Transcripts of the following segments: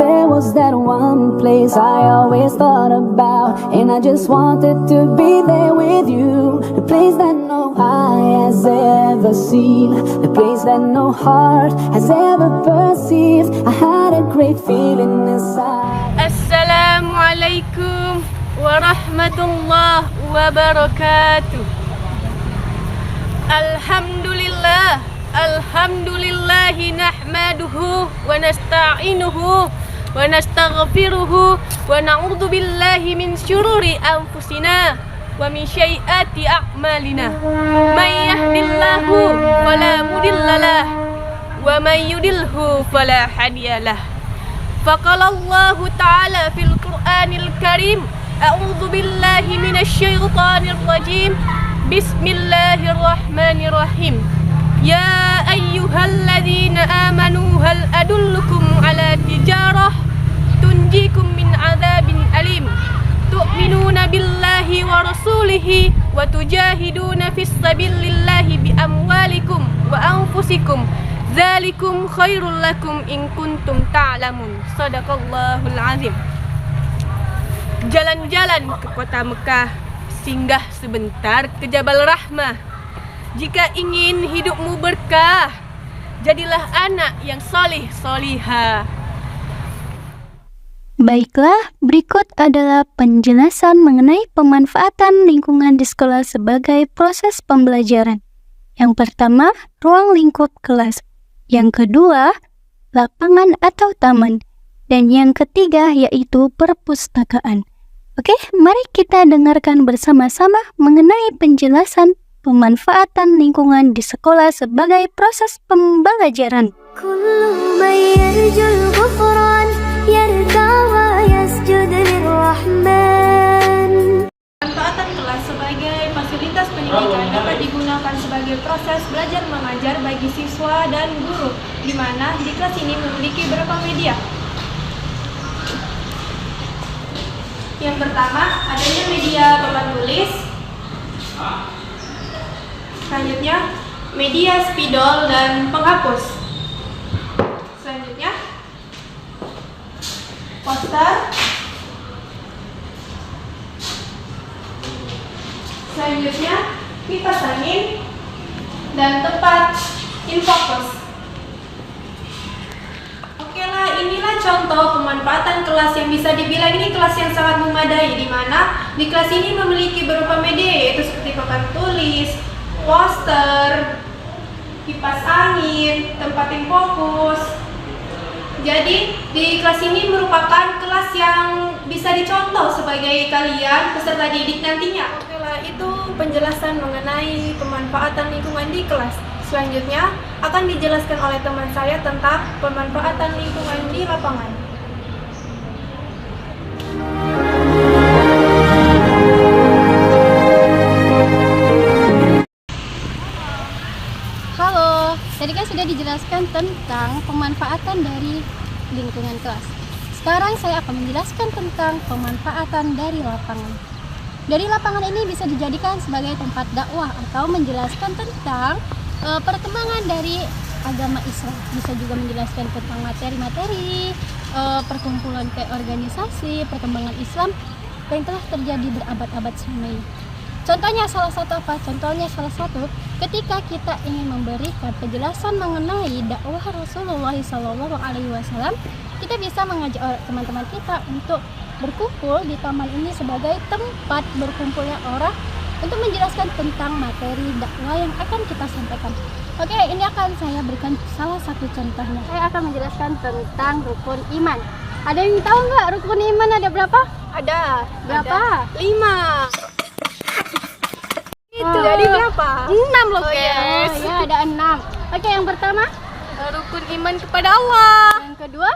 there was that one place I always thought about, and I just wanted to be there with you. The place that no eye has ever seen, the place that no heart has ever perceived. I had a great feeling inside. Assalamualaikum warahmatullahi wabarakatuh. Alhamdulillahi nahmaduhu wa nasta'inuhu wa nastaghfiruhu wa na'udzu billahi min syururi anfusina wa min sayyiati a'malina. May yahdihillahu fala mudhillalah wa may yudlilhu fala hadiyalah. Faqala Allah ta'ala fil Qur'anil Karim, a'udzu billahi minasy syaithanir rajim. Bismillahirrahmanirrahim. Ya ayyuhalladzina amanu hal adullukum ala tijarah tunjikum min adzabin alim. Tu'minuna billahi wa rasulihi wa tujahiduna fis sabilillahi bi amwalikum wa anfusikum. Dzalikum khairul lakum in kuntum ta'lamun. Shadaqallahul azim. Jalan-jalan ke kota Mekah, singgah sebentar ke Jabal Rahmah. Jika ingin hidupmu berkah, jadilah anak yang solih solihah. Baiklah, berikut adalah penjelasan mengenai pemanfaatan lingkungan di sekolah sebagai proses pembelajaran. Yang pertama, ruang lingkup kelas. Yang kedua, lapangan atau taman. Dan yang ketiga yaitu perpustakaan. Oke, mari kita dengarkan bersama-sama mengenai penjelasan pemanfaatan lingkungan di sekolah sebagai proses pembelajaran. Manfaatan kelas sebagai fasilitas pendidikan dapat digunakan sebagai proses belajar mengajar bagi siswa dan guru, di mana di kelas ini memiliki beberapa media. Yang pertama, adanya media papan tulis. Selanjutnya, media spidol dan penghapus. Selanjutnya, poster. Selanjutnya, kipas angin dan tempat infokus. Oke lah, inilah contoh pemanfaatan kelas yang bisa dibilang ini kelas yang sangat memadai, di mana di kelas ini memiliki beberapa media, yaitu seperti papan tulis, poster, kipas angin, tempat infokus. Jadi di kelas ini merupakan kelas yang bisa dicontoh sebagai kalian peserta didik nantinya. Oke lah, itu penjelasan mengenai pemanfaatan lingkungan di kelas. Selanjutnya akan dijelaskan oleh teman saya tentang pemanfaatan lingkungan di lapangan. Halo, tadi kan sudah dijelaskan tentang pemanfaatan dari lingkungan kelas. Sekarang saya akan menjelaskan tentang pemanfaatan dari lapangan. Dari lapangan ini bisa dijadikan sebagai tempat dakwah atau menjelaskan tentang perkembangan dari agama Islam. Bisa juga menjelaskan tentang materi-materi perkumpulan kayak organisasi, perkembangan Islam yang telah terjadi berabad-abad selama ini. Contohnya salah satu apa? Contohnya salah satu ketika kita ingin memberikan penjelasan mengenai dakwah Rasulullah SAW, kita bisa mengajak teman-teman kita untuk berkumpul di taman ini sebagai tempat berkumpulnya orang untuk menjelaskan tentang materi dakwah yang akan kita sampaikan. Oke, ini akan saya berikan salah satu contohnya. Saya akan menjelaskan tentang rukun iman. Ada yang tahu nggak rukun iman ada berapa? Ada. Berapa? Ada 5. Itu jadi berapa? 6 loh, guys. Ya, ada 6. Oke, yang pertama Rukun iman kepada Allah. yang kedua,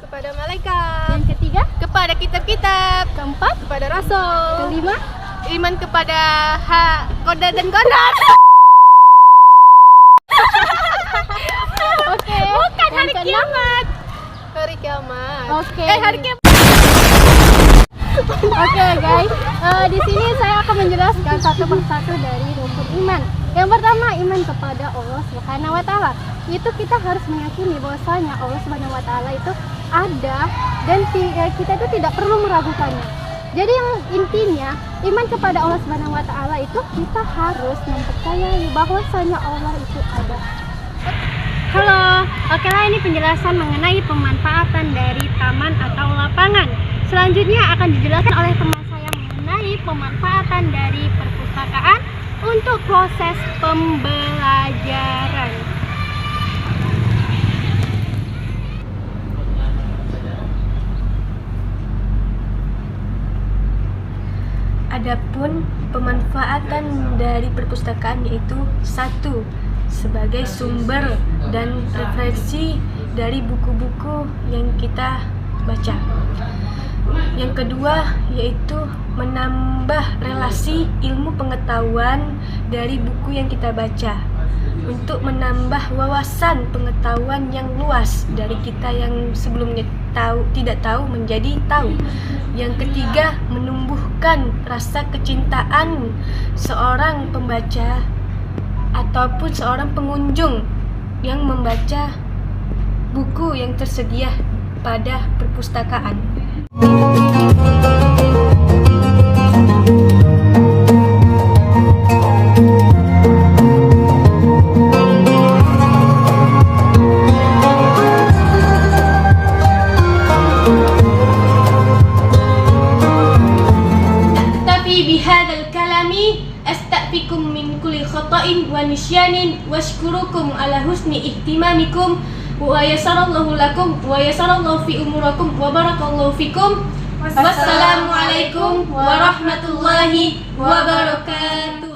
Kepada malaikat. yang ketiga, Kepada kitab-kitab. keempat, Kepada rasul. kelima, Iman kepada kodar dan kodar. oke. Bukan yang hari keenam. kiamat. Hari kiamat. Oke. Hari kiamat. Oke guys, di sini saya akan menjelaskan satu persatu dari rukun iman. Yang pertama, iman kepada Allah Subhanahu wa taala. Itu kita harus meyakini bahwasanya Allah Subhanahu wa taala itu ada dan kita itu tidak perlu meragukannya. Jadi yang intinya iman kepada Allah Subhanahu wa taala itu kita harus mempercayai bahwasanya Allah itu ada. Halo, oke lah, ini penjelasan mengenai pemanfaatan dari taman atau lapangan. Selanjutnya akan dijelaskan oleh teman saya mengenai pemanfaatan dari perpustakaan untuk proses pembelajaran. Adapun pemanfaatan dari perpustakaan yaitu satu, sebagai sumber dan referensi dari buku-buku yang kita baca. Yang kedua yaitu menambah relasi ilmu pengetahuan dari buku yang kita baca untuk menambah wawasan pengetahuan yang luas dari kita yang sebelumnya tidak tahu menjadi tahu. Yang ketiga, menumbuhkan rasa kecintaan seorang pembaca ataupun seorang pengunjung yang membaca buku yang tersedia pada perpustakaan. Bihadzal kalami astaghfirukum min kulli khata'in wa nisyanin washkurukum ala husni ihtimamikum wa yassarallahu lakum wa yassarallahu fi umurakum wa barakallahu fikum. Wassalamualaikum warahmatullahi wabarakatuh.